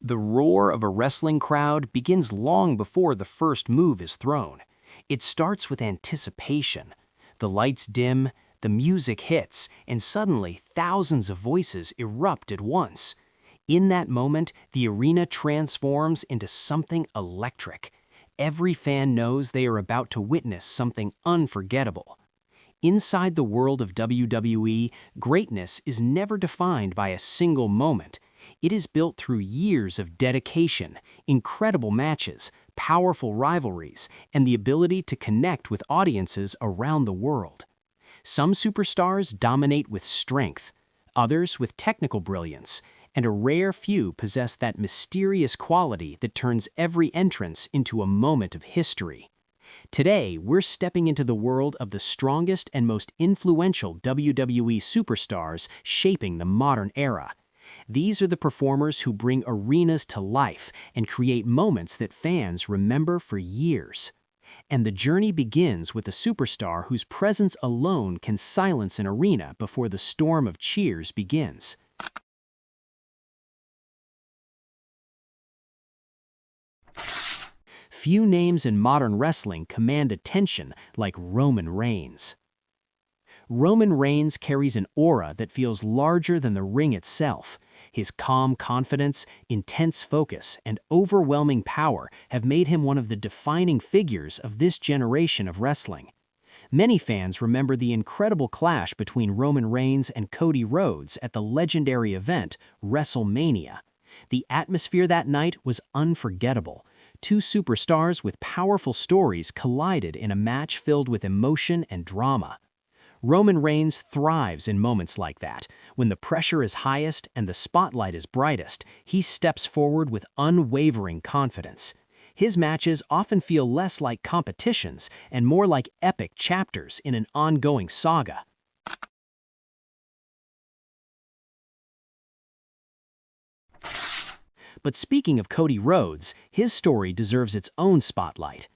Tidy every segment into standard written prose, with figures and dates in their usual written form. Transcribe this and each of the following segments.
The roar of a wrestling crowd begins long before the first move is thrown. It starts with anticipation. The lights dim, the music hits, and suddenly thousands of voices erupt at once. In that moment, the arena transforms into something electric. Every fan knows they are about to witness something unforgettable. Inside the world of WWE, greatness is never defined by a single moment. It is built through years of dedication, incredible matches, powerful rivalries, and the ability to connect with audiences around the world. Some superstars dominate with strength, others with technical brilliance, and a rare few possess that mysterious quality that turns every entrance into a moment of history. Today, we're stepping into the world of the strongest and most influential WWE superstars shaping the modern era. These are the performers who bring arenas to life and create moments that fans remember for years. And the journey begins with a superstar whose presence alone can silence an arena before the storm of cheers begins. Few names in modern wrestling command attention like Roman Reigns. Roman Reigns carries an aura that feels larger than the ring itself. His calm confidence, intense focus, and overwhelming power have made him one of the defining figures of this generation of wrestling. Many fans remember the incredible clash between Roman Reigns and Cody Rhodes at the legendary event WrestleMania. The atmosphere that night was unforgettable. Two superstars with powerful stories collided in a match filled with emotion and drama. Roman Reigns thrives in moments like that. When the pressure is highest and the spotlight is brightest, he steps forward with unwavering confidence. His matches often feel less like competitions and more like epic chapters in an ongoing saga. But speaking of Cody Rhodes, his story deserves its own spotlight.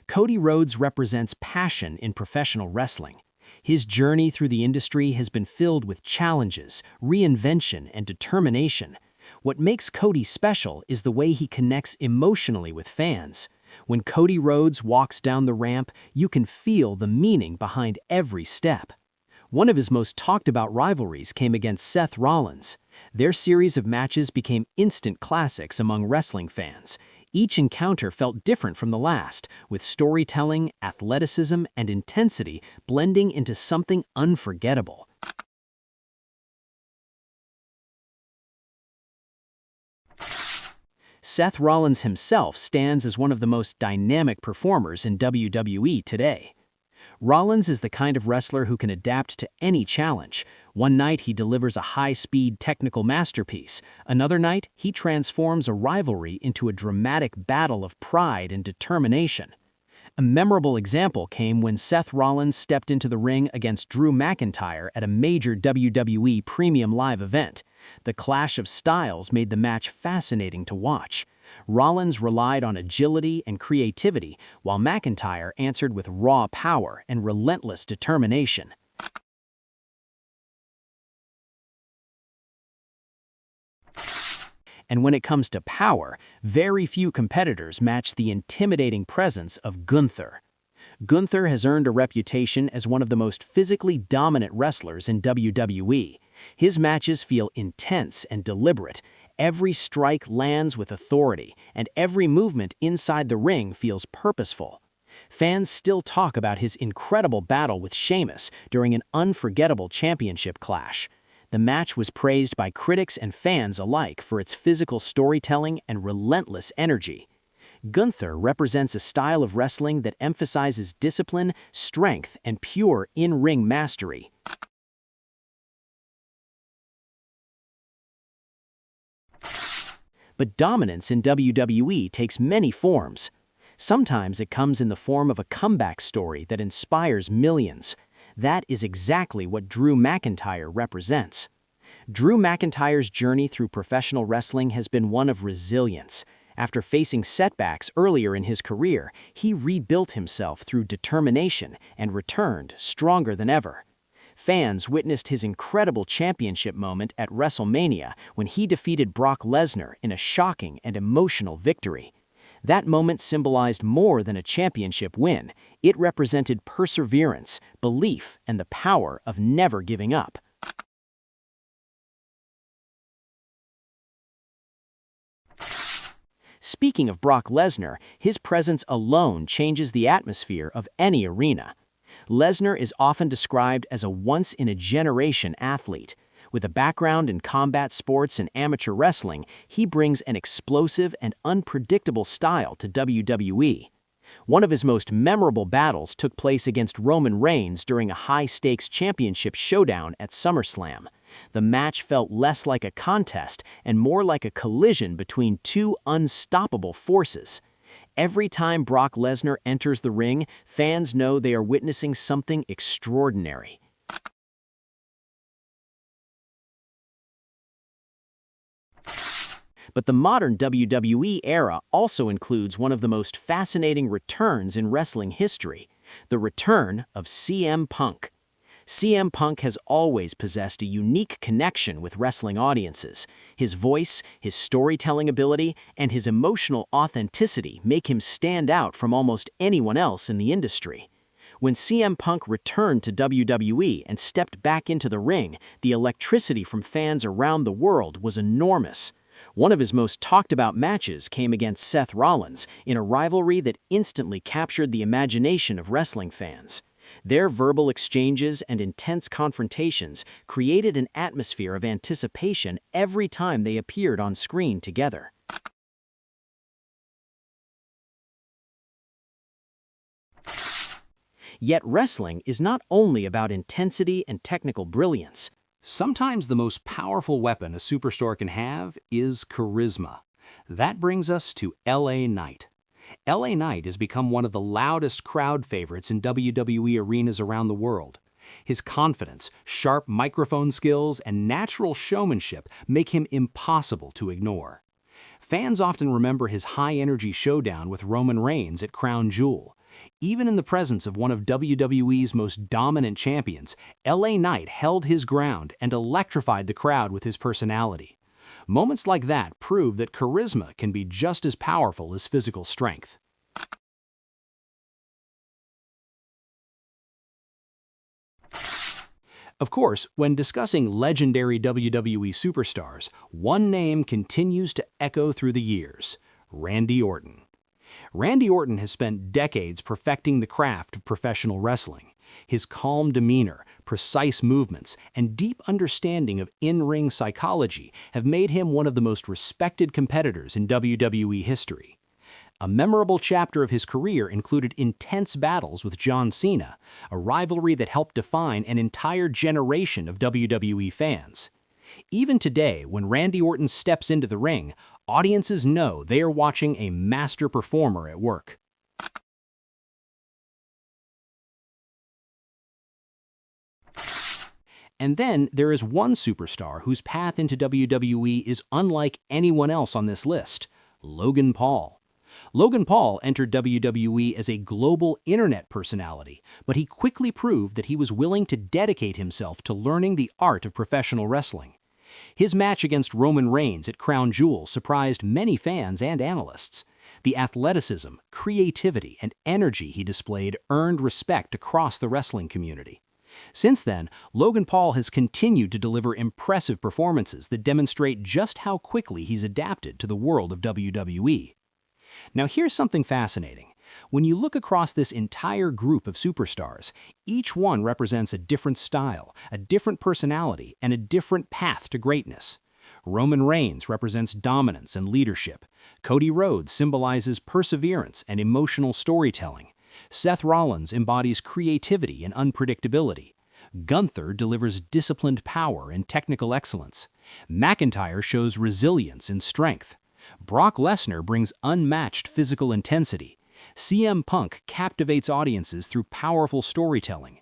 Cody Rhodes represents passion in professional wrestling. His journey through the industry has been filled with challenges, reinvention, and determination. What makes Cody special is the way he connects emotionally with fans. When Cody Rhodes walks down the ramp, you can feel the meaning behind every step. One of his most talked about rivalries came against Seth Rollins. Their series of matches became instant classics among wrestling fans. Each encounter felt different from the last, with storytelling, athleticism, and intensity blending into something unforgettable. Seth Rollins himself stands as one of the most dynamic performers in WWE today. Rollins is the kind of wrestler who can adapt to any challenge. One night he delivers a high-speed technical masterpiece. Another night he transforms a rivalry into a dramatic battle of pride and determination. A memorable example came when Seth Rollins stepped into the ring against Drew McIntyre at a major WWE Premium Live event. The clash of styles made the match fascinating to watch. Rollins relied on agility and creativity, while McIntyre answered with raw power and relentless determination. And when it comes to power, very few competitors match the intimidating presence of Gunther. Gunther has earned a reputation as one of the most physically dominant wrestlers in WWE. His matches feel intense and deliberate. Every strike lands with authority, and every movement inside the ring feels purposeful. Fans still talk about his incredible battle with Sheamus during an unforgettable championship clash. The match was praised by critics and fans alike for its physical storytelling and relentless energy. Gunther represents a style of wrestling that emphasizes discipline, strength, and pure in-ring mastery. But dominance in WWE takes many forms. Sometimes it comes in the form of a comeback story that inspires millions. That is exactly what Drew McIntyre represents. Drew McIntyre's journey through professional wrestling has been one of resilience. After facing setbacks earlier in his career, he rebuilt himself through determination and returned stronger than ever. Fans witnessed his incredible championship moment at WrestleMania when he defeated Brock Lesnar in a shocking and emotional victory. That moment symbolized more than a championship win. It represented perseverance, belief, and the power of never giving up. Speaking of Brock Lesnar, his presence alone changes the atmosphere of any arena. Lesnar is often described as a once-in-a-generation athlete. With a background in combat sports and amateur wrestling, he brings an explosive and unpredictable style to WWE. One of his most memorable battles took place against Roman Reigns during a high-stakes championship showdown at SummerSlam. The match felt less like a contest and more like a collision between two unstoppable forces. Every time Brock Lesnar enters the ring, fans know they are witnessing something extraordinary. But the modern WWE era also includes one of the most fascinating returns in wrestling history, the return of CM Punk. CM Punk has always possessed a unique connection with wrestling audiences. His voice, his storytelling ability, and his emotional authenticity make him stand out from almost anyone else in the industry. When CM Punk returned to WWE and stepped back into the ring, the electricity from fans around the world was enormous. One of his most talked-about matches came against Seth Rollins in a rivalry that instantly captured the imagination of wrestling fans. Their verbal exchanges and intense confrontations created an atmosphere of anticipation every time they appeared on screen together. Yet wrestling is not only about intensity and technical brilliance. Sometimes the most powerful weapon a superstar can have is charisma. That brings us to LA Knight. LA Knight has become one of the loudest crowd favorites in WWE arenas around the world. His confidence, sharp microphone skills, and natural showmanship make him impossible to ignore. Fans often remember his high-energy showdown with Roman Reigns at Crown Jewel. Even in the presence of one of WWE's most dominant champions, LA Knight held his ground and electrified the crowd with his personality. Moments like that prove that charisma can be just as powerful as physical strength. Of course, when discussing legendary WWE superstars, one name continues to echo through the years: Randy Orton. Randy Orton has spent decades perfecting the craft of professional wrestling. His calm demeanor, precise movements, and deep understanding of in-ring psychology have made him one of the most respected competitors in WWE history. A memorable chapter of his career included intense battles with John Cena, a rivalry that helped define an entire generation of WWE fans. Even today, when Randy Orton steps into the ring, audiences know they are watching a master performer at work. And then there is one superstar whose path into WWE is unlike anyone else on this list: Logan Paul. Logan Paul entered WWE as a global internet personality, but he quickly proved that he was willing to dedicate himself to learning the art of professional wrestling. His match against Roman Reigns at Crown Jewel surprised many fans and analysts. The athleticism, creativity, and energy he displayed earned respect across the wrestling community. Since then, Logan Paul has continued to deliver impressive performances that demonstrate just how quickly he's adapted to the world of WWE. Now here's something fascinating. When you look across this entire group of superstars, each one represents a different style, a different personality, and a different path to greatness. Roman Reigns represents dominance and leadership. Cody Rhodes symbolizes perseverance and emotional storytelling. Seth Rollins embodies creativity and unpredictability. Gunther delivers disciplined power and technical excellence. McIntyre shows resilience and strength. Brock Lesnar brings unmatched physical intensity. CM Punk captivates audiences through powerful storytelling.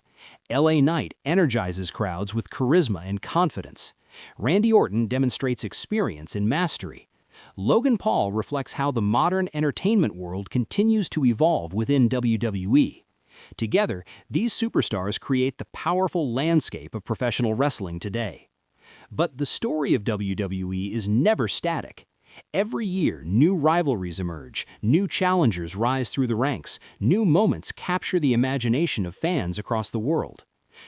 LA Knight energizes crowds with charisma and confidence. Randy Orton demonstrates experience and mastery. Logan Paul reflects how the modern entertainment world continues to evolve within WWE. Together, these superstars create the powerful landscape of professional wrestling today. But the story of WWE is never static. Every year, new rivalries emerge, new challengers rise through the ranks, new moments capture the imagination of fans across the world.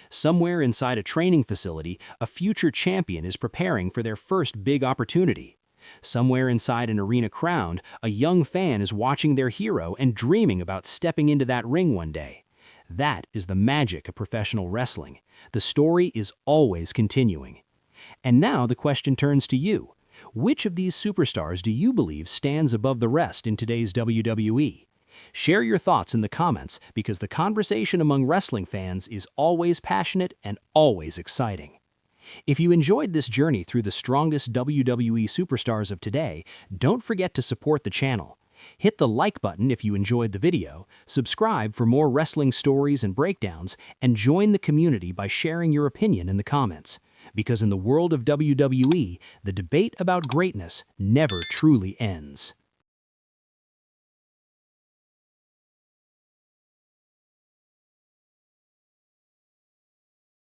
Somewhere inside a training facility, a future champion is preparing for their first big opportunity. Somewhere inside an arena crowd, a young fan is watching their hero and dreaming about stepping into that ring one day. That is the magic of professional wrestling. The story is always continuing. And now the question turns to you. Which of these superstars do you believe stands above the rest in today's WWE? Share your thoughts in the comments because the conversation among wrestling fans is always passionate and always exciting. If you enjoyed this journey through the strongest WWE superstars of today, don't forget to support the channel. Hit the like button if you enjoyed the video, subscribe for more wrestling stories and breakdowns, and join the community by sharing your opinion in the comments. Because in the world of WWE, the debate about greatness never truly ends.